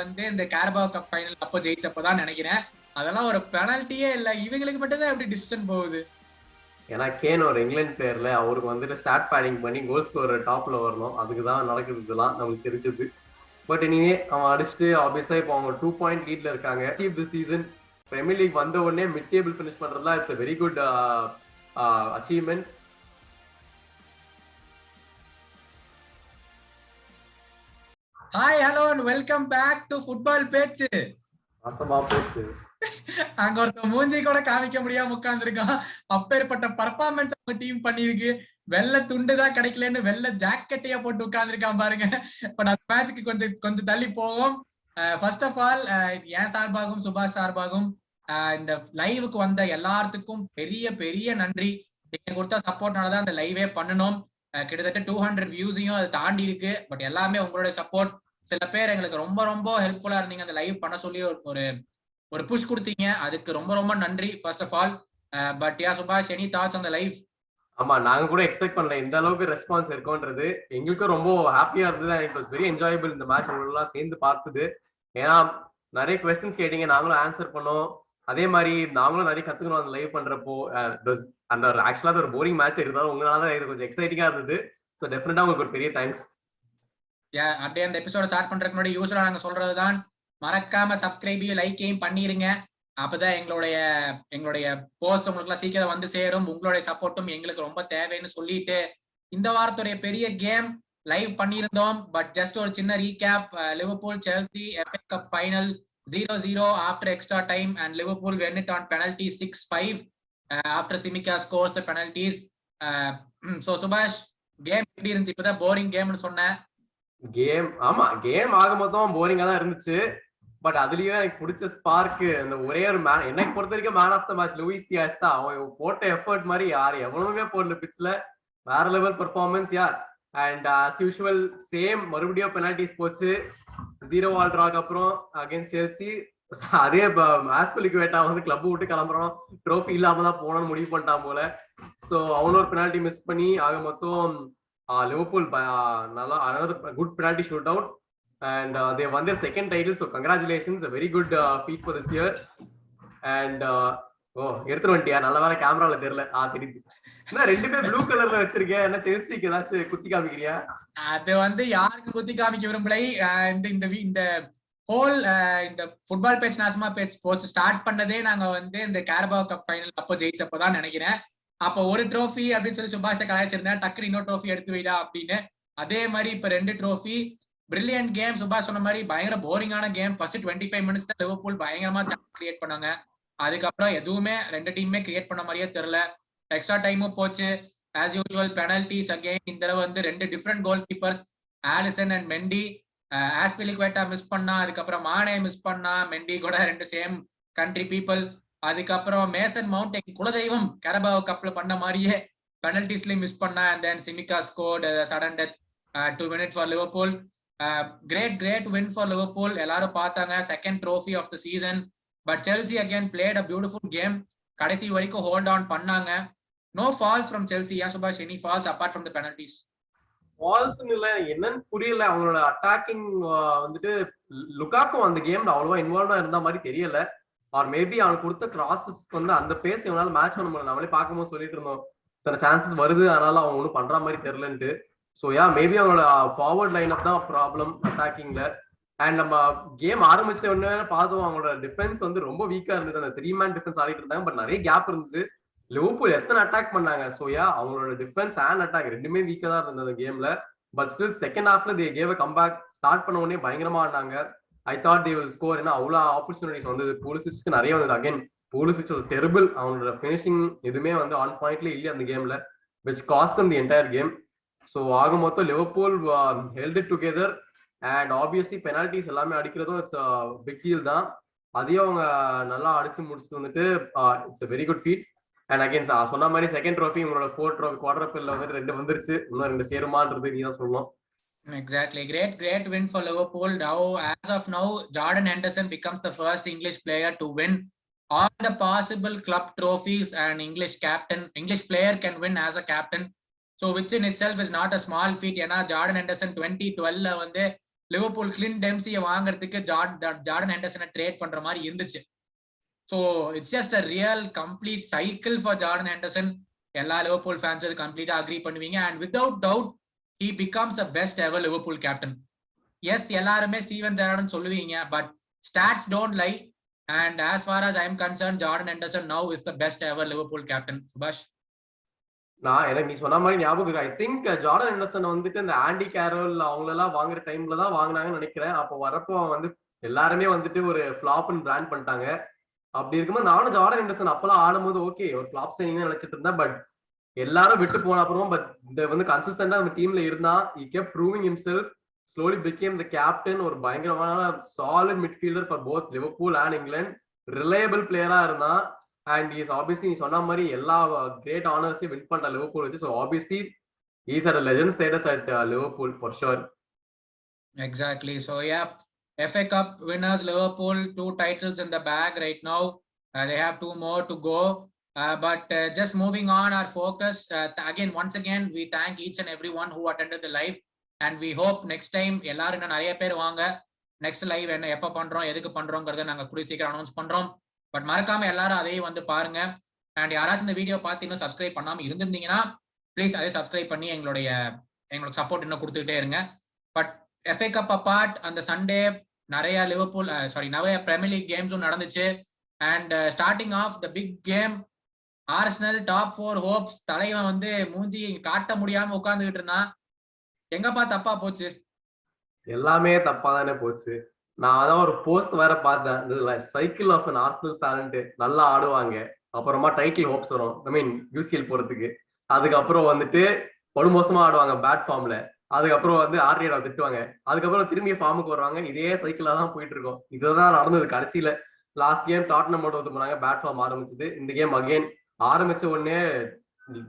வந்து இந்த கேரபாவ் cup final அப்போ ஜெயிச்சப்பதான் நினைக்கிறேன். அதெல்லாம் ஒரு பெனல்ட்டியே இல்ல, இவங்களுக்கு மட்டும் தான் எப்படி டிசிஷன் போகுது. ஏன்னா கேன் ஒரு இங்கிலாந்து பிளேயர்ல அவருக்கு வந்துட்டு ஸ்டார்ட் பேடிங் பண்ணி கோல் ஸ்கோர் டாப்ல வரணும், அதுக்குதான் நடக்குது இதெல்லாம் நமக்கு தெரிஞ்சது. பட் இனிமே அவன் அடிச்சுட்டு ஆப்வியஸா இப்போ அவங்க 2 பாயிண்ட் லீட்ல இருக்காங்க. தி சீசன் பிரீமியர் லீக் வந்த உடனே மிட் டேபிள் ஃபினிஷ் பண்றதுலாம் it's a very good achievement. Hi hello and welcome back to football பேச்சு. அசமா போச்சு. அங்க ஒருத்த மூஞ்சி கூட காமிக்க முடியாம உட்கார்ந்துருக்கான். அப்பேற்பட்ட பர்ஃபார்மன்ஸ் அவங்க டீம் பண்ணிருக்கு. வெள்ளை துண்டு தான் கிடைக்கலன்னு வெள்ளை ஜாக்கெட்டையே போட்டு உட்கார்ந்துருக்கான் பாருங்க. பட் அந்த மேட்சுக்கு கொஞ்சம் தள்ளி போவோம். ஃபர்ஸ்ட் ஆஃப் ஆல் என் சார்பாகவும் சுபாஷ் சார்பாகவும் இந்த லைவுக்கு வந்த எல்லாத்துக்கும் பெரிய பெரிய நன்றி. நீங்க கொடுத்த சப்போர்ட்னாலதான் அந்த லைவே பண்ணணும். கிட்டத்தட்ட 200 வியூஸையும் அது தாண்டி இருக்கு. பட் எல்லாமே உங்களுடைய சப்போர்ட். சில பேர் எங்களுக்கு ரொம்ப ரொம்ப ஹெல்ப்ஃபுல்லா இருந்தீங்க அந்த லைவ் பண்ண சொல்லி ஒரு புஷ் கொடுத்தீங்க. அதுக்கு ரொம்ப ரொம்ப நன்றி first of all. But yeah Subash, any thoughts on the live? ஆமா, நாங்க கூட எக்ஸ்பெக்ட் பண்ணல இந்த அளவுக்கு ரெஸ்பான்ஸ் இருக்கும்ன்றது. எங்களுக்கும் ரொம்ப ஹாப்பியா இருந்தது. இட் வாஸ் வெரி என்ஜாயபிள் இந்த மேட்ச் உங்களெல்லாம் சேர்ந்து பார்த்தது. ஏன்னா நிறைய கொஸ்டின்ஸ் கேட்டீங்க, நாங்களும் ஆன்சர் பண்ணோம். அதே மாதிரி நாங்களும் நிறைய கத்துக்கணும் அந்த லைவ் பண்றப்போ. அந்த ஆக்சுவலா ஒரு போரிங் மேட்ச் இருந்தாலும் உங்களால இது கொஞ்சம் எக்ஸைட்டிங்கா இருந்தது. ஸோ டெஃபினட்டா உங்களுக்கு ஒரு பெரிய தேங்க்ஸ். அப்படியே அந்த எபிசோட ஸ்டார்ட் பண்றதுக்கு முன்னாடி யூஸ்வலா நாங்க சொல்றதுதான், மறக்காம சப்ஸ்கிரைபையும் லைக்கையும் பண்ணிருங்க. அப்பதான் எங்களுடைய போஸ்ட் உங்களுக்கு எல்லாம் சீக்கிரம் வந்து சேரும். உங்களுடைய சப்போர்ட்டும் எங்களுக்கு ரொம்ப தேவைன்னு சொல்லிட்டு இந்த வாரத்துடைய பெரிய கேம் லைவ் பண்ணியிருந்தோம். பட் ஜஸ்ட் ஒரு சின்ன recap. Liverpool Chelsea FA cup final 0-0 after extra time and Liverpool win it on penalty 6-5 after Simica scores the penalties. So சுபாஷ், கேம் எப்படி இருந்துச்சு? இப்பதான் போரிங் கேம்னு சொன்னேன். ஆமா, கேம் ஆக மொத்தம் போரிங்கா தான் இருந்துச்சு. பட் அதுலயும் எனக்கு பிடிச்ச ஸ்பார்க்கு அந்த ஒரே ஒரு மேன், எனக்கு பொறுத்த வரைக்கும் man of the match Luis Diaz தான். அவன் போட்ட எஃபர்ட் மாதிரி யார் எவ்வளவுமே போடல பிட்ச்ல. வேற லெவல் பெர்ஃபார்மன்ஸ் யார். அண்ட் ஆஸ் யூஷுவல் சேம் மறுபடியும் பெனால்டிஸ் போச்சு 0-0 டிராக்கு அப்புறம் அகைன்ஸ்ட் செல்சி. அதே ஆஸ்பலிகுவேட்டா வந்து கிளப் விட்டு கிளம்புறோம், ட்ரோஃபி இல்லாம தான் போனோம்னு முடிவு பண்ணிட்டான் போல. ஸோ அவனும் ஒரு பெனால்டி மிஸ் பண்ணி ஆக மொத்தம் லிவர்பூல் நல்லா another good penalty shootout and they won their second title, so congratulations, a very good feat for this year. And எடுத்து வந்துட்டியா? நல்ல வேலை கேமரால தெரியல. தெரியுது. என்ன ரெண்டு பேர் ப்ளூ கலர்ல வச்சிருக்கேன், என்ன செல்சிக்கு ஏதாச்சும் குத்தி காமிக்கிறியா? அது வந்து யாருக்கும் குத்தி காமிக்க விரும்பலை. இந்த ஹோல் இந்த ஃபுட்பால் பேட்ச் நாசமா பேட்ச் போச்சு ஸ்டார்ட் பண்ணதே நாங்க வந்து இந்த கேரபாவ் கப் ஃபைனல் அப்போ ஜெயிச்சப்பதான் நினைக்கிறேன். அப்போ ஒரு ட்ரோஃபி அப்படின்னு சொல்லி சுபாஷை கலாய்ச்சிருந்தேன், டக்குனு இன்னொரு ட்ரோஃபி எடுத்து வைடா அப்படின்னு. அதே மாதிரி இப்ப 2 ட்ரோஃபி. Brilliant game. சுபாஷ் சொன்ன மாதிரி பயங்கர போரிங்கான கேம். ஃபர்ஸ்ட் 25 மினிட்ஸ் தான் லிவர்பூல் பயங்கரமா சான்ஸ் கிரியேட் பண்ணாங்க. அதுக்கப்புறம் எதுவுமே ரெண்டு டீமுமே கிரியேட் பண்ண மாதிரியே தெரியல. எக்ஸ்ட்ரா டைமும் போச்சு. As usual penalties again. இந்த தடவை வந்து 2 different goalkeepers, Alisson and Mendy. Azpilicueta miss பண்ணா, அதுக்கப்புறம் மானே மிஸ் பண்ணா, மெண்டி கூட 2 சேம் கண்ட்ரி பீப்புள். அதுக்கப்புறம் மேசன் மவுண்ட் எங்க குலதெய்வம் கேரபாவ் கப்ல பண்ண மாதிரியே பெனல்டிஸ்லயும் மிஸ் பண்ணா. And then Tsimikas scored sudden death to win it for Liverpool. Great win for Liverpool. எல்லாரும் பார்த்தாங்க, second trophy of the season. But Chelsea again played a beautiful game. கடைசி வரைக்கும் ஹோல்ட் ஆன் பண்ணாங்க. No fouls from Chelsea. Yeah Subash, any fouls apart from the penalties? Fouls இல்ல, என்னன்னு புரியல. அவங்களோட attacking வந்துட்டு லுகாக்கும் அந்த கேம்ல அவ்வளவா இன்வால்வா இருந்த மாதிரி தெரியல. ஆர் மேபி அவனுக்கு கொடுத்த கிராசஸ்க்கு வந்து அந்த பேஸ் இவனால மேட்ச் பண்ண முடியல. நம்மளே பார்க்கும்போது சொல்லிட்டு இருந்தோம் சில சான்சஸ் வருது, அதனால அவன் ஒன்றும் பண்ற மாதிரி தெரியலன்ட்டு. ஸோ மேபி அவங்களோட ஃபார்வர்ட் லைன் அப் தான் ப்ராப்ளம் அட்டாக்கிங்ல. அண்ட் நம்ம கேம் ஆரம்பிச்ச உடனே பார்த்தோம் அவங்களோட டிஃபென்ஸ் வந்து ரொம்ப வீக்கா இருந்தது. அந்த 3 மேன் டிஃபென்ஸ் ஆடிட்டு இருந்தாங்க, பட் நிறைய கேப் இருந்தது. லிவர்பூல் எத்தனை அட்டாக் பண்ணாங்க. ஸோ அவங்களோட டிஃபென்ஸ் அண்ட் அட்டாக் ரெண்டுமே வீக்கா தான் இருந்தது அந்த கேம்ல. பட் ஸ்டில் செகண்ட் ஹாஃப்ல they gave a comeback. Start பண்ண உடனே பயங்கரமா ஆடினாங்க. I thought they will score. ஏன்னா அவ்வளோ ஆப்பர்ச்சுனிட்டிஸ் வந்து புலிசிச்சுக்கு நிறைய வந்தது. Again Pulisic was terrible. அவங்களோட ஃபினிஷிங் எதுவுமே வந்து ஆன் பாயிண்ட்ல இல்லையா அந்த கேம்ல, which cost them the entire game. So ஆக மொத்தம் Liverpool held it together and obviously penalties எல்லாமே அடிக்கிறதும் இட்ஸ் பிக் டீல் தான். அதையும் அவங்க நல்லா அடிச்சு முடிச்சுட்டு வந்துட்டு it's a very good feat. And again சொன்ன மாதிரி செகண்ட் ட்ரோஃபி உங்களோட 4 ட்ரோஃபி குவார்டர் ஃபைனல்ல வந்துட்டு 2 வந்துருச்சு. இன்னும் 2 சேருமான்றது நீ தான் சொல்லணும். Exactly. Great win for Liverpool. Now, as of now, Jordan Henderson becomes the first English player to win all the possible club trophies and English player can win as a captain. So which in itself is not a small feat. ஏன்னா Jordan Henderson 2012 வந்து Liverpool கிளின் டெம்சியை வாங்குறதுக்கு Jordan ஹெண்டர்சனை trade பண்ற மாதிரி இருந்துச்சு. So it's just a real complete cycle for Jordan Henderson. எல்லா Liverpool fans அது கம்ப்ளீட்டா agri பண்ணுவீங்க. And without doubt he becomes a best ever Liverpool captain. Yes, எல்லாருமே ஸ்டீவன் ஜெரார்ட்னு சொல்லுவீங்க, but stats don't lie. And as far as I am concerned, Jordan Henderson now is the best ever Liverpool captain. சுபாஷ், எனக்கு நீ சொன்ன மாதிரி ஞாபகம் இருக்கு. I think Jordan Henderson வந்துட்டு இந்த ஆண்டி கேரோல் அவங்களெல்லாம் வாங்குற டைம்ல தான் வாங்கினாங்கன்னு நினைக்கிறேன். அப்போ வரப்போ வந்து எல்லாருமே வந்துட்டு ஒரு ஃபிளாப்னு பிராண்ட் பண்ணிட்டாங்க. அப்படி இருக்கும்போது நானும் ஜார்டன் ஹெண்டர்சன் அப்பெல்லாம் ஆடும்போது ஓகே ஒரு ஃபிளாப் சைனிங் தான் நினைச்சிட்டு இருந்தேன். பட் எல்லாரும் விட்டு போன அப்புறம் பட் இந்த வந்து கன்சிஸ்டன்டா நம்ம டீம்ல இருந்தா he kept proving himself, slowly became the captain. ஒரு பயங்கரமான solid midfielder for both Liverpool and England. reliable பிளேயரா இருந்தா and he is obviously நீ சொன்ன மாதிரி எல்லா great honors-ஐயும் win பண்ண Liverpool வச்சு. so obviously he is at a legend status at Liverpool for sure. Exactly. So yeah, FA Cup winners Liverpool, 2 titles in the bag right now. They have 2 more to go. But just moving on our focus, again once again we thank each and everyone who attended the live, and we hope next time எல்லாரும் இன்னும் நிறைய பேர் வாங்க. Next live என்ன எப்ப பண்றோம் எதுக்கு பண்றோம்ங்கறத நாங்க கூடிய சீக்கிரம் அனௌன்ஸ் பண்றோம். பட் மறக்காம எல்லாரும் அதையும் வந்து பாருங்க. அண்ட் யாராச்சும் இந்த வீடியோ பார்த்து இன்னும் சப்ஸ்கிரைப் பண்ணாம இருந்திருந்தீங்கன்னா ப்ளீஸ் அதை சப்ஸ்கிரைப் பண்ணி எங்களுக்கு சப்போர்ட் இன்னும் கொடுத்துக்கிட்டே இருங்க. பட் FA Cup அப்பார்ட் அந்த சண்டே நிறைய லிவர்பூல் நிறைய பிரீமியர் லீக் கேம்ஸும் நடந்துச்சு. And starting of the big game, Arsenal top 4 hopes தலைவன் வந்து மூஞ்சி காட்ட முடியாம உட்கார்ந்துகிட்டு இருந்தான். எங்கப்பா தப்பா போச்சு? எல்லாமே தப்பா தானே போச்சு. நான் அதான் ஒரு போஸ்ட் வேற பார்த்தேன், cycle of an Arsenal fan. நல்லா ஆடுவாங்க, அப்புறமா டைட்டில் ஹோப்ஸ் வரும், ஐ மீன் யூசிஎல் போறதுக்கு. அதுக்கப்புறம் வந்துட்டு படுமோசமா ஆடுவாங்க பேட் ஃபார்ம்ல. அதுக்கப்புறம் வந்து ஆர்டிஆர் திட்டுவாங்க. அதுக்கப்புறம் திரும்பி ஃபார்முக்கு வருவாங்க. இதே சைக்கிளா தான் போயிட்டு இருக்கோம். இதுதான் நடந்தது கடைசியில. லாஸ்ட் கேம் டாட்னம் வந்து போனாங்க, பேட் ஃபார்ம் ஆரம்பிச்சது. இந்த கேம் அகைன் ஆரம்பிச்ச உடனே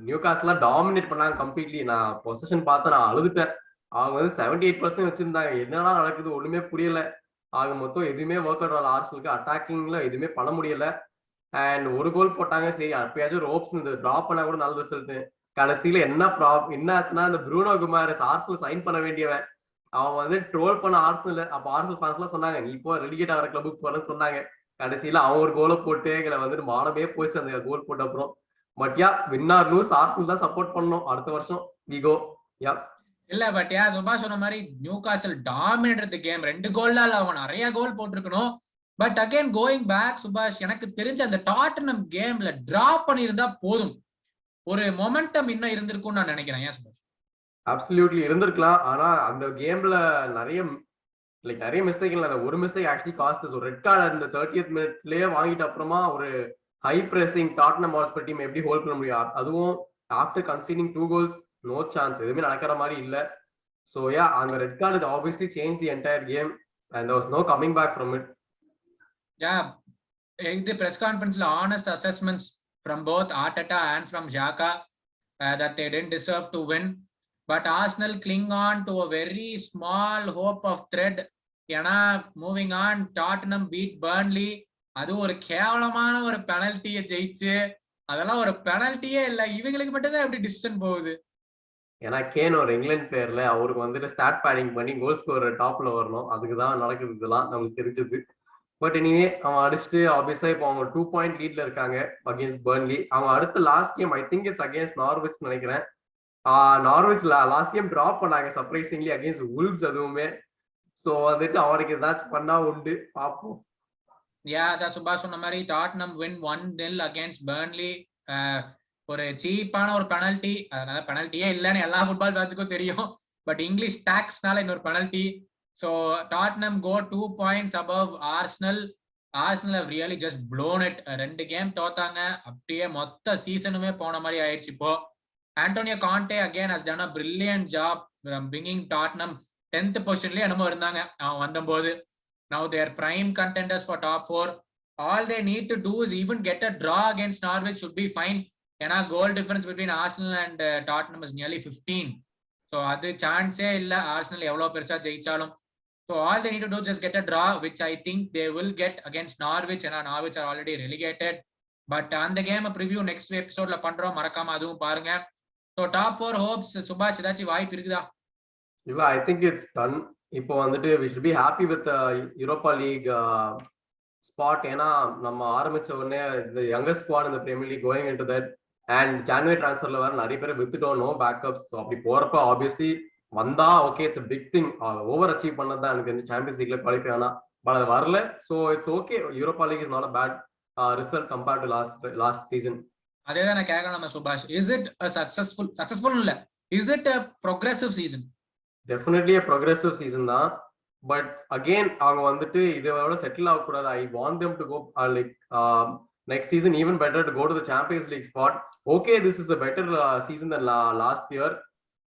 நியூ காஸ்லாம் டாமினேட் பண்ணாங்க கம்ப்ளீட்லி. நான் பொசிஷன் பார்த்து நான் அழுதுட்டேன். அவங்க வந்து 78% வச்சிருந்தாங்க. என்னடா நடக்குது ஒண்ணுமே புரியல. ஆக மொத்தம் எதுவுமே ஒர்க் அவுட் ஆகல ஆர்சனலுக்கு. அட்டாக்கிங்ல எதுவுமே பண்ண முடியல. அண்ட் ஒரு கோல் போட்டாங்க, சரி அப்பயாச்சும் ரோப்ஸ் இந்த டிராப் பண்ணா கூட நல்ல ரிசல்ட். கடைசியில என்ன ஆச்சுன்னா, இந்த ப்ரூனோ குமாரஸ் ஆர்சனல் சைன் பண்ண வேண்டியவன், அவன் வந்து ட்ரோல் பண்ண ஆர்சனல். அப்ப ஆர்சனல் ஃபேன்ஸ் எல்லாம் சொன்னாங்க நீ இப்போ ரெலிகேட் ஆகிற கிளப்புக்கு போறேன்னு சொன்னாங்க. கடைசியில அவன் ஒரு கோலை போட்டு எங்களை வந்துட்டு மானமே போச்சு அந்த கோல் போட்ட அப்புறம். But yeah, win or lose Arsenal தான் சப்போர்ட் பண்ணணும் அடுத்த வருஷம். We go. யா இல்ல பட் யா சுபாஷ் சொன்ன மாதிரி நியூ காசல் டாமினேட் கேம். 2 கோல்ல அவன் நிறைய கோல் போட்டிருக்கணும். பட் அகைன் கோயிங் பேக் சுபாஷ், எனக்கு தெரிஞ்ச அந்த டாட்டனம் கேம்ல டிராப் பண்ணியிருந்தா போதும், ஒரு மொமெண்டம் இன்னும் இருந்திருக்கும்னு நான் நினைக்கிறேன். ஏன் சுபாஷ்? அப்சல்யூட்லி இருந்திருக்கலாம். ஆனா அந்த கேம்ல நிறைய மிஸ்டேக் இல்ல. ஒரு மிஸ்டேக் ஆக்சுவலி காஸ்ட். ஒரு ரெட் கார்டு அந்த 30th மினிட்லயே வாங்கிட்ட அப்புறமா ஒரு high pressing Tottenham Hotspur team எப்படி ஹோல்ட் பண்ண முடியும்? அதுவும் after conceding 2 goals, no chance, எதுவுமே நடக்கிற மாதிரி இல்ல. சோ யா, அந்த red card obviously change the entire game and there was no coming back from it. Yeah, இந்த பிரஸ் கான்ஃபரன்ஸ்ல honest assessments from both Arteta and from Xhaka that they didn't deserve to win. But Arsenal cling on to a very small hope of thread. ஏன்னா moving on, Tottenham beat Burnley. அது ஒரு கேவலமான ஒரு பெனல்ட்டியை ஜெயிச்சு, அதெல்லாம் ஒரு பெனல்ட்டியே இல்ல. இவங்களுக்கு மட்டும்தான் எப்படி டிசிஷன் போகுது? ஏன்னா கேன் ஒரு இங்கிலாந்து பிளேயர்ல, அவருக்கு வந்துட்டு ஸ்டார்ட் பேடிங் பண்ணி கோல் ஸ்கோர் டாப்ல வரணும். அதுக்குதான் நடக்குது இதெல்லாம், நமக்கு தெரிஞ்சது. பட் எனிவே அவன் அடிச்சுட்டு ஆப்வியஸா இப்போ அவங்க 2 பாயிண்ட் லீட்ல இருக்காங்க அகேன்ஸ்ட் பர்ன்லி. அவங்க அடுத்த last game I think it's against Norwich நினைக்கிறேன். நார்விச்ல லாஸ்ட் கேம் டிராப் பண்ணாங்க சர்ப்ரைசிங்லி அகேன்ஸ்ட் வுல்வ்ஸ். அதுவுமே சோ வந்துட்டு அவருக்கு ஏதாச்சும் பண்ணா உண்டு, பாப்போம். அதான் சுபாஷ் சொன்ன மாதிரி டாட்னம் வின் 1-0 அகேன்ஸ்ட் பர்ன்லி. ஒரு சீப்பான ஒரு பெனல்ட்டி, அதனால பெனல்ட்டியே இல்லைன்னு எல்லா ஃபுட்பால் மேட்சுக்கும் தெரியும். பட் இங்கிலீஷ் டாக்ஸ்னால இன்னொரு penalty. So Tottenham go 2 points above Arsenal. Arsenal have really just blown it. 2 game தோத்தாங்க, அப்படியே மொத்த சீசனுமே போன மாதிரி ஆயிடுச்சு. இப்போ Antonio Conte again has done a brilliant job from bringing Tottenham 10th பொசிஷன்லயே என்னமோ இருந்தாங்க அவன் வந்தபோது. Now they are prime contenders for top 4. All they need to do is even get a draw against Norwich should be fine. ஏன்னா goal difference between Arsenal and Tottenham is nearly 15. So அது சான்ஸே இல்ல Arsenal எவ்வளவு பெருசா ஜெயிச்சாலும். So all they need to do is just get a draw, which I think they will get against Norwich. And Norwich are already relegated. But on the game preview next episode la பண்றோம், மறக்காம அதுவும் பாருங்க. So top 4 hopes சுபாஷ், ஏதாச்சும் வாய்ப்பு இருக்குதா? இல்ல, I think it's done. இப்போ வந்துட்டு we should be happy with the Europa League spot. ஏன்னா நம்ம ஆரம்பிச்ச உடனே the youngest squad in the Premier League going into that and January transferல வேற நிறைய பேர் வித்துட்டோம், நோ பேக்கப்ஸ். ஸோ அப்படி போறப்ப ஆப்வியஸ்லி வந்தா okay, it's a big thing. Over achieve பண்ணதான் எனக்கு இந்த சாம்பியன்ஸ் லீக்ல குவாலிஃபை ஆனா, பட் அது வரல. So it's okay, Europa league is not a bad result compared to last season. அதே தான் நான் கேட்கலாம் நம்ம சுபாஷ். இஸ் இட் a சக்சஸ்ஃபுல் இல்ல, is it a progressive season? Definitely a progressive season தான். பட் அகெயின் அவங்க வந்துட்டு இதோட செட்டில் ஆகக்கூடாது. I want them to go like next season even better to go to the Champions League spot. Okay, this is a better season than last year,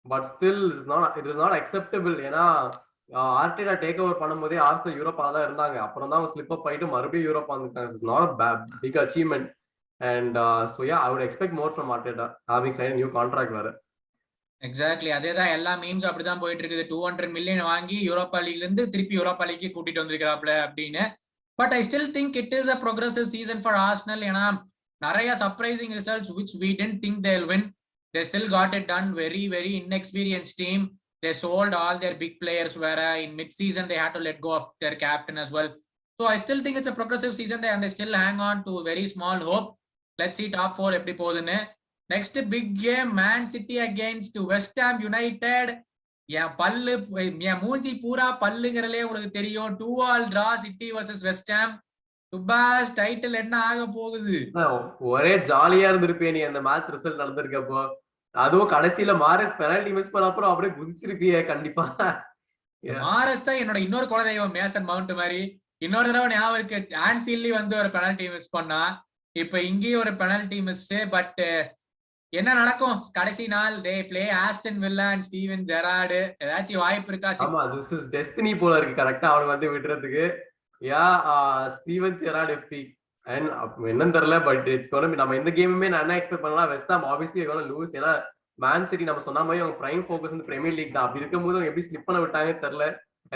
but still it is not acceptable. ஏன்னா ஆர்டேட்டா take over பண்ணும்போதே Arsenal Europa தான் இருந்தாங்க. அப்புறம் தான் slip அப் ஆயிட்டு மறுபடியும் Europa வந்துட்டாங்க. It's not a big achievement. And so yeah, I would expect more from Arteta having signed a new contract வேற. எக்ஸாக்ட்லி, அதே தான் எல்லா மீம்ஸ் அப்படிதான் போயிட்டு இருக்குது. 200 மில்லியன் வாங்கி யூரோப்பா லீக்ல இருந்து திருப்பி யூரோப்பா லீக் கூட்டிட்டு வந்திருக்கிறாப்ல அப்படின்னு. But I still think it is a progressive season for Arsenal. ஏன்னா நிறைய surprising results which we didn't think they'll win, they still got it done. Very very inexperienced team. They sold all their big players where in mid season they had to let go of their captain as well. So I still think it's a progressive season and they still hang on to very small hope. Let's see top 4 எப்படி போகுதுன்னு. Next big game, Man City against West Ham United. என் பல்லு, என் மூஞ்சி பூரா பல்லுங்கிறதே உங்களுக்கு தெரியும். 2-2 draw City versus West Ham. Subash, title என்ன ஆக போகுது? ஒரே ஜாலியா இருந்திருப்பே நீ அந்த மேட்ச் ரிசல்ட் நடந்திருக்கப்போ. அதுவும் கடைசியில மாரஸ் பெனல்டி மிஸ் பண்ண அப்புறம் அப்படியே குதிச்சிருப்பியே கண்டிப்பா. மாரஸ் தான் என்னோட இன்னொரு குலதெய்வம், மேசன் மவுண்ட் மாதிரி. இன்னொரு தடவை ஞாபகம் இருக்கு, ஆன்ஃபீல்ட்லி வந்து ஒரு பெனல்டி மிஸ் பண்ணா, இப்ப இங்கேயும் ஒரு பெனல்டி மிஸ். பட் என்ன நடக்கும் கடைசி நாள்? They play Aston villa and Steven Gerard. ஏதாச்சும் வாய்ப்பு இருக்கா? ஆமா, திஸ் இஸ் டெஸ்டினி போல இருக்கு கரெக்ட்டா அவனுக்கு வந்து விடுறதுக்கு. யா, ஸ்டீவன் ஜெரார்ட் எஃப்பி அண்ட் என்னன்னு தெரியல. பட் இட்ஸ் கோனா நம்ம இந்த கேமுமே நான் என்ன எக்ஸ்பெக்ட் பண்ணலாம், West Ham obviously gonna lose. ஏன்னா மேன் சிட்டி நம்ம சொன்ன மாதிரி அவங்க பிரைம் ஃபோக்கஸ் வந்து பிரீமியர் லீக் தான். அப்படி இருக்கும்போது அவங்க எப்படி ஸ்லிப் பண்ண விட்டாங்கன்னு தெரியல.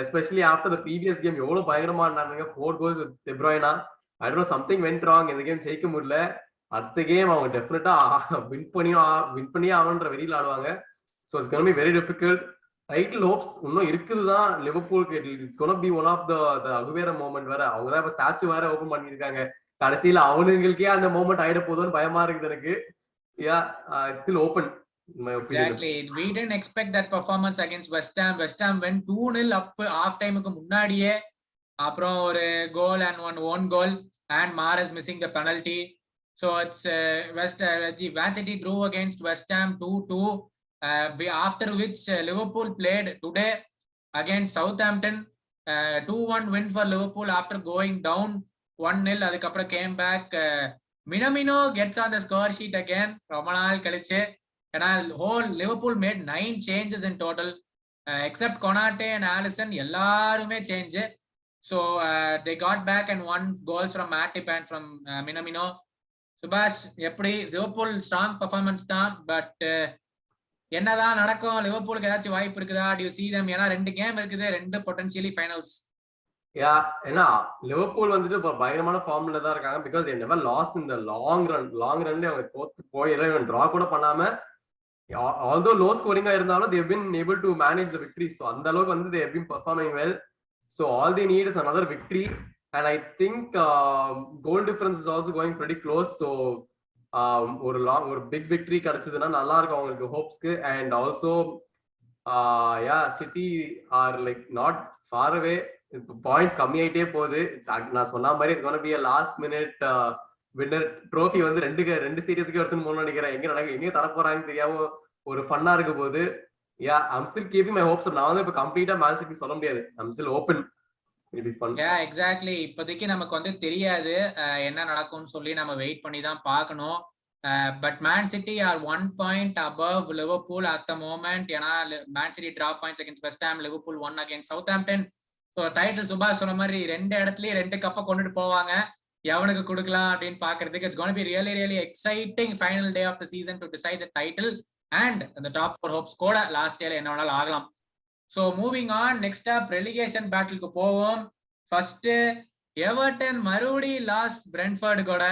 Especially after the previous game எவ்வளவு பயங்கரமா இருந்தாங்க. 4 goals with De Bruyne. I don't know, something went wrong. இந்த கேம் ஜெயிக்க முடியல. அடுத்த கேம் அவங்க டெஃபினட்டா வின் பண்ணி ஆகணுன்ற வெறியில் ஆடுவாங்க. So it's gonna be very difficult. Title hopes இன்னும் இருக்குதுதான் லிவர்பூலுக்கு. It's gonna be one of the Aguero moment வேற. அவங்க தான் இப்ப ஸ்டாச்சு வேற ஓபன் பண்ணிருக்காங்க. கடைசியில அவனுங்களுக்கே அந்த மோமெண்ட் ஆயிட போதும்னு பயமா இருக்குது எனக்கு. Yeah, it's still open. Exactly. We didn't expect that performance against West Ham. West Ham went 2-0 up half time க்கு முன்னாடியே. அப்புறம் ஒரு goal and one goal and Mahrez missing the penalty. So it's Man City drew against West Ham 2-2. After which Liverpool played today against Southampton. 2-1 win for Liverpool after going down 1-0. அதுக்கப்புறம் came back. Minamino gets on the score sheet again. ரொம்ப நாள் கழிச்சு. ஏன்னா whole Liverpool made 9 changes in total, except Konate and Alisson. எல்லாருமே change. So they got back and won goals from Matip and from Minamino. சுபாஷ், எப்படி Liverpool strong performance தான், but என்னதான் நடக்கும்? லிவர்பூலுக்கு ஏதாச்சும் வாய்ப்பு இருக்குதா? To you see them? ஏன்னா 2 கேம் இருக்குது, 2 பொட்டன்ஷியலி ஃபைனல்ஸ். யா, ஏன்னா லிவர்பூல் வந்துட்டு பயங்கரமான ஃபார்ம்ல தான் இருக்காங்க. Because they never lost in the long runல அவங்க தோத்து போய் டிரா கூட பண்ணாம, although low scoring இருந்தாலும் they have been able to manage the victory. So அந்த அளவுக்கு வந்து they have been performing well. So all they need is another victory. And I think goal difference is also going pretty close. So ஒரு big victory கிடைச்சதுன்னா நல்லா இருக்கும் அவங்களுக்கு ஹோப்ஸ்க்கு. And also yeah, City are like not far away. Points கம்மியாயிட்டே போகுது. நான் சொன்ன மாதிரி it's gonna be a last minute winner trophy வந்து ரெண்டு ஸ்டேடியத்துக்கு எடுத்துன்னு போகணும்னு நினைக்கிறேன். எங்க தர போறாங்கன்னு தெரியாம ஒரு ஃபன்னா இருக்க போது. யா, I'm still keeping my hopes. நான் வந்து இப்ப கம்ப்ளீட்டா மேன் சிட்டி சொல்ல முடியாது. I'm still open. எக்ஸாக்ட்லி, இப்போதைக்கு நமக்கு வந்து தெரியாது என்ன நடக்கும்னு சொல்லி நம்ம வெயிட் பண்ணி தான் பார்க்கணும். But Man City are 1 point above Liverpool at the moment. ஏன்னா Man City drop points against West Ham, Liverpool 1 against Southampton. So title Subash சொன்ன மாதிரி 2 இடத்துலயும் 2 கப்பை கொண்டுட்டு போவாங்க. எவனுக்கு கொடுக்கலாம் அப்படின்னு பாக்குறதுக்கு it's gonna be really exciting final day of the season to decide the title and அந்த டாப் 4 ஹோப்ஸ் கூட லாஸ்ட் இயர்ல என்ன வேணாலும் ஆகலாம். So moving on, next up relegation பேட்டிலுக்கு போவோம். ஃபர்ஸ்ட் எவர்டன் மறுபடி லாஸ் பிரென்ஃபோர்டு கூட.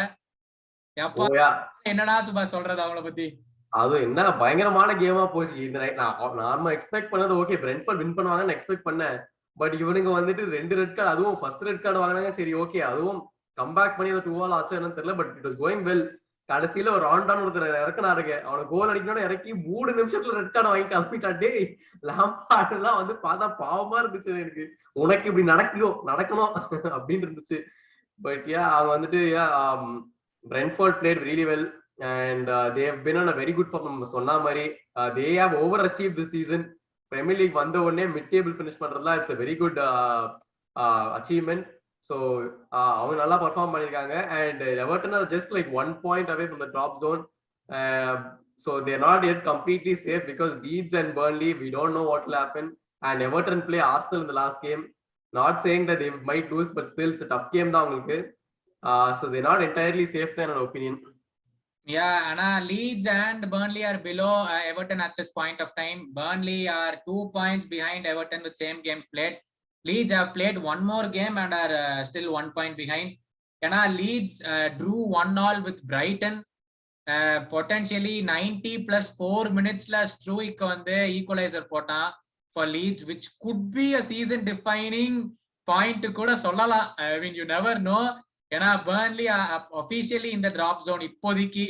என்னடா சுபாஷ் சொல்றது அவங்கள பத்தி? அது என்ன பயங்கரமான கேமா போச்சு இந்த நைட். நான் எக்ஸ்பெக்ட் பண்ணது ஓகே பிரென்ஃபோர்ட் வின் பண்ணுவாங்கன்னு எக்ஸ்பெக்ட் பண்ணேன். பட் இவனுங்க வந்துட்டு 2 ரெட் கார்டு, அதுவும் ஃபர்ஸ்ட் ரெட் கார்டு வாங்கினாங்க. சரி ஓகே, அதுவும் கம்பேக் பண்ணி அந்த 2-2 ஆச்சோ என்னன்னு தெரியல. But it was going well. கடைசியில ஒரு ராண்டான் ஒருத்தர் இறக்குனாருங்க. அவனை கோல் அடிக்கணும்னு இறக்கி 3 நிமிஷத்துல ரெட் கார்டு வாங்கி கிளம்பிட்டாண்டே. லாம்பார்ட் எல்லாம் வந்து பார்த்தா பாவமா இருந்துச்சு எனக்கு. உனக்கு இப்படி நடக்கணும் அப்படின்னு இருந்துச்சு. பட் அவங்க வந்துட்டு Brentford played really well and they have been on a very good form. நம்ம சொன்ன மாதிரி they have overachieved this season. Premier League வந்த உடனே mid table finish பண்றதுலாம் it's a very good achievement. So அவங்க நல்லா பெர்ஃபார்ம் பண்ணிருக்காங்க and Everton are just like 1 point away from the top zone. So they're not yet completely safe because Leeds and Burnley, we don't know what will happen. And Everton play Arsenal in the last game. Not saying that they might lose, but still it's a tough game தான் அவங்களுக்கு. So they're not entirely safe in my opinion. Yeah, Anna, Leeds and Burnley are below Everton at this point of time. Burnley are 2 points behind Everton with same games played. Leeds have played one more game and are still 1 point behind. Anna, Leeds drew 1-1 with Brighton. Potentially 90 plus 4 minutes last Struik on the equalizer pota for Leeds, which could be a season defining point to kuda sollala. I mean, you never know. Burnley are officially in the drop zone ippodiki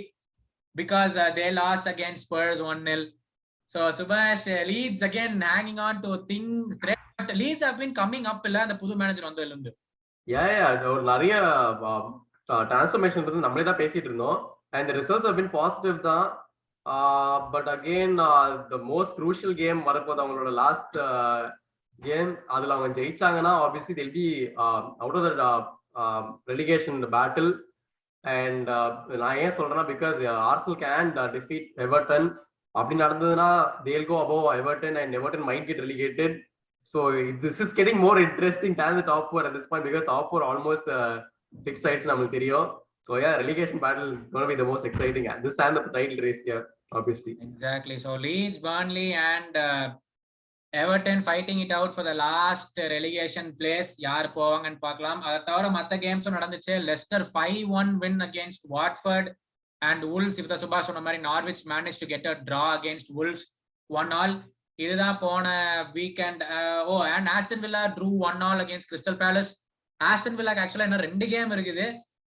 because they lost against Spurs 1-0. So Subhash, Leeds again hanging on to a thing. But Leeds have been coming up illa and the pudu manager vandadilundu. Yeah, ஒரு நிறைய transformation வந்து நம்மளே தான் பேசிட்டு இருந்தோம் and the results have been positive தான். But again the most crucial game வரப்போது அவங்களோட லாஸ்ட் கேம். அதுல அவங்க ஜெயிச்சாங்கன்னா obviously they'll be out of the relegation battle. And நான் ஏன் சொல்றேன்னா because Arsenal can defeat Everton. அப்படி நடந்ததுன்னா they'll go above Everton and Everton might get relegated. So this is getting more interesting than the top 4 at this point because top 4 almost fixed sides நமக்கு தெரியும். So yeah, relegation battle is going to be the most exciting. This and the title race here, obviously. Exactly. So Leeds, Burnley and Everton fighting it out for the last relegation place. யார் போவாங்கன்னு பார்க்கலாம். அதை தவிர மற்ற கேம்ஸும் நடந்துச்சு. Leicester 5-1 win against Watford and Wolves. if the Subhash சொன்ன மாதிரி Norwich managed to get a draw against Wolves 1-1. இதுதான் போன weekend. and Aston Villa drew 1-1 against Crystal Palace. Aston Villa ஆக்சுவலா இன்னும் 2 கேம் இருக்குது.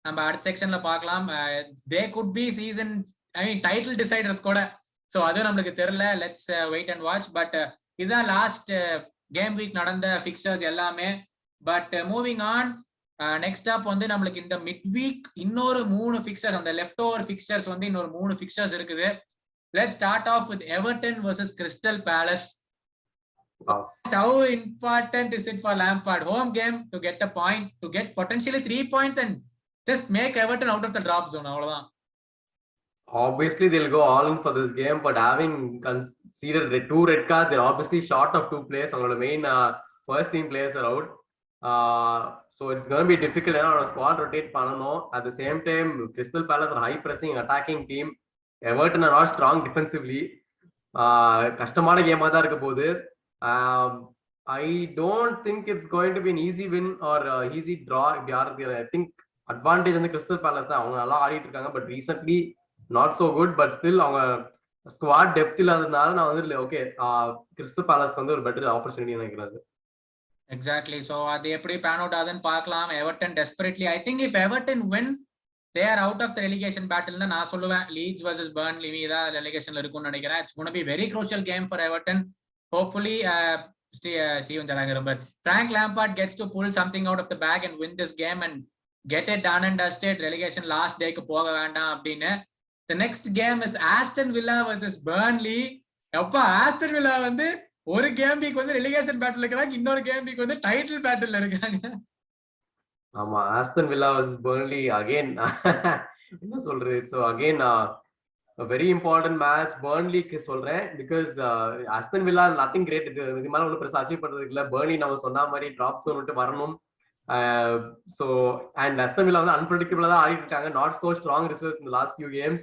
நம்ம அடுத்த செக்ஷன்ல பார்க்கலாம். they could be season title deciders கூட. So அது நம்மளுக்கு தெரியல. let's wait and watch. but இதுதான் லாஸ்ட் கேம் வீக் நடந்த ஃபிக்சர்ஸ் எல்லாமே. பட் மூவிங் ஆன், நெக்ஸ்ட் அப் வந்து நம்மளுக்கு இந்த மிட் வீக் இன்னொரு 3 ஃபிக்சர்ஸ், அந்த லெஃப்ட் ஓவர் ஃபிக்சர்ஸ் வந்து இன்னொரு 3 ஃபிக்சர்ஸ் இருக்குது. Let's start off with Everton versus Crystal Palace. How important is it for Lampard? Home game to get a point, to get potentially 3 points and just make Everton out of the drop zone. அவ்வளவுதான். Obviously they'll go all in for this game, but having considered 2 red cards, they're obviously short of 2 players. Our main first team players are out, so it's going to be difficult. Our squad rotate panano. At the same time, Crystal Palace are high pressing attacking team. Everton are not strong defensively. கஷ்டமான கேமா தான் இருக்க போகுது. I don't think it's going to be an easy win or easy draw. I think advantage on the Crystal Palace தான். அவங்க நல்லா ஆடிட்டு இருக்காங்க, but recently not so good. But still அவங்க ஸ்குவாட் டெப்த் இல்லாததுனால நான் வந்து ஓகே கிறிஸ்டல் பேலஸ் வந்து ஒரு பெட்டர் ஆப்பர்ச்சுனிட்டி நினைக்கிறது. எக்ஸாக்ட்லி. ஸோ அது எப்படி பேன் அவுட் ஆகுதுன்னு பார்க்கலாம். Everton desperately, I think if Everton win they are out of the relegation battle தான் நான் சொல்லுவேன். Leeds versus Burnley தான் ரெலிகேஷன்ல இருக்கும்னு நினைக்கிறேன். It's going to be very crucial game for Everton. Hopefully Steven Gerrard, Frank Lampard gets to pull something out of the bag and win this game and get it done and dusted. Relegation last day க்கு போக வேண்டாம் அப்படின்னு. The next game is Aston Villa versus Burnley. அப்பா Aston Villa வந்து ஒரு game week வந்து relegation battle இருக்காங்க, இன்னொரு கேம் வீக் வந்து டைட்டில் பேட்டில் இருக்காங்க. ஆமா, Aston Villa versus Burnley again. என்ன சொல்றது? So again a very important match. Burnley க்கு சொல்றேன் because Aston Villa nothing great. இது மேல ஒன்றும் பெருசா அச்சீவ் பண்றதுக்கு இல்ல. Burnley நம்ம சொன்ன மாதிரி டிராப் zone விட்டு வரணும். So and Aston Villa வந்து unpredictable தான் ஆடிட்டு இருக்காங்க. Not so strong results in the last few games.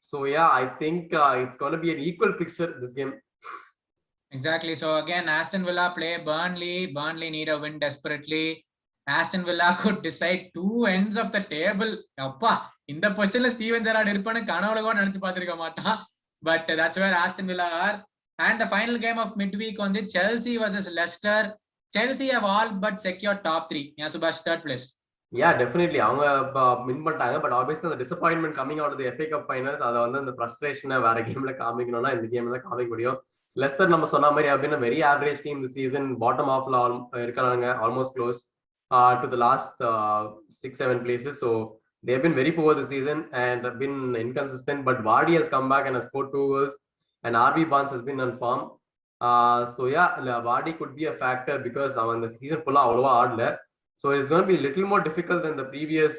So yeah, I think it's going to be an equal picture this game. Exactly. So again, Aston Villa play Burnley. Burnley need a win desperately. Aston Villa could decide 2 ends of the table. அப்பா இந்த பொசிஷன்ல Steven Gerard இருப்பான்னு கனவுல கூட நினைச்சு பார்த்திருக்க மாட்டான். But that's where Aston Villa are. And the final game of midweek on the Chelsea versus Leicester. Chelsea have all but secured top 3. Yeah, Subhash, third place. Yeah, definitely அவங்க win பண்ணிட்டாங்க. But obviously அந்த disappointment coming out of the FA Cup finals அதை வந்து அந்த ஃப்ரஸ்ட்ரேஷனை வேற கேம்ல காமிக்கணும்னா இந்த கேம்ல தான் காமிக்க முடியும். லெஸ்டர் நம்ம சொன்ன மாதிரி அப்படின்னு வெரி ஆவரேஜ் டீம் இந்த சீசன், பாட்டம் ஆஃப்ல இருக்கிறாங்க, almost close to the last 6-7 places. So they have been very poor this season and have been inconsistent. But Vardy has come back and has scored 2 goals, and RB Barnes has been on form. So yeah, Vardy could be a factor because அவன் the season full அவ்வளவா ஆடல. So it's going to be a little more difficult than the previous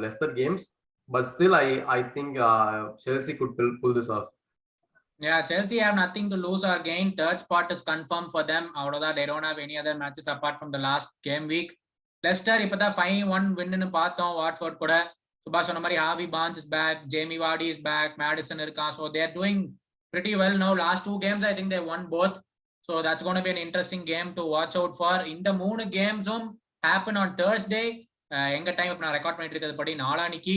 Leicester games, but still I think Chelsea could pull this off. Yeah, Chelsea have nothing to lose or gain. Third spot is confirmed for them. Out of that, they don't have any other matches apart from the last game week. Leicester இப்பதா 5-1 வின்னு பார்த்தோம் Watford கூட. சுபாஷ் சொன்ன மாதிரி Harvey Barnes is back, Jamie Vardy is back, Maddison இருக்கான். So they are doing pretty well now. Last 2 games I think they won both. So that's going to be an interesting game to watch out for. இந்த 3 கேம்ஸும் happen on Thursday. எங்க time இப்ப நான் record பண்ணிட்டு இருக்கிறது படி நாளானிக்கு.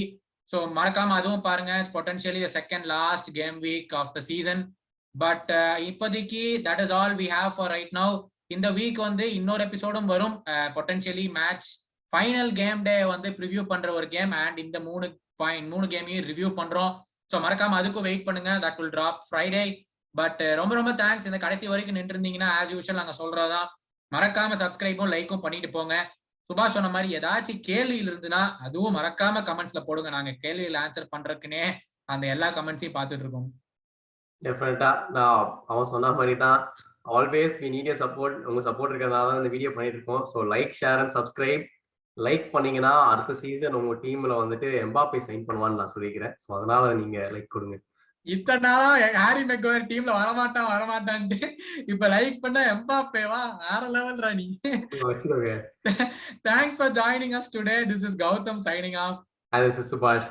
So மறக்காம அதுவும் பாருங்க. It's potentially the second last game week of the season. But இப்போதைக்கு that is all we have for right now. இந்த வீக் வந்து இன்னொரு எபிசோடும் வரும். பொட்டன்ஷியலி மேட்ச் ஃபைனல் கேம் டே வந்து ப்ரிவியூ பண்ற ஒரு கேம் அண்ட் இந்த 3 கேமையும் ரிவ்யூ பண்றோம். ஸோ மறக்காம அதுக்கும் வெயிட் பண்ணுங்க. That will drop Friday. But ரொம்ப தேங்க்ஸ் இந்த கடைசி வரைக்கும் நின்று இருந்தீங்கன்னா ஆஸ் யூஷுவல் நாங்கள் சொல்றதான் மறக்காம சப்ஸ்கிரைபும் லைக்கும் பண்ணிட்டு போங்க. சுபாஷ் சொன்ன மாதிரி ஏதாச்சும் கேள்வியில் இருந்துன்னா அதுவும் மறக்காம கமெண்ட்ஸ்ல போடுங்க. நாங்க கேள்வியில் ஆன்சர் பண்றதுக்குன்னே அந்த எல்லா கமெண்ட்ஸையும் பார்த்துட்டு இருக்கோம். டெஃபினட்டா நான் அவன் சொன்ன மாதிரி தான் always we need your support. உங்க சப்போர்ட் இருக்கிறதால தான் இந்த வீடியோ பண்ணிட்டு இருக்கோம். So like, share and subscribe. Like பண்ணீங்கன்னா அடுத்த சீசன் உங்க டீம்ல வந்துட்டு எம்பாப்பே சைன் பண்ணுவான்னு நான் சொல்லிக்கிறேன். ஸோ அதனால நீங்க லைக் கொடுங்க. இத்தனை நாளா ஹாரி மெக்வயர் டீம்ல வரமாட்டான்ட்டு இப்ப லைக் பண்ண எம்பாப்பேவா வேற level Rani. Thanks for joining us today. This is Gautam signing off. And this is Subhash.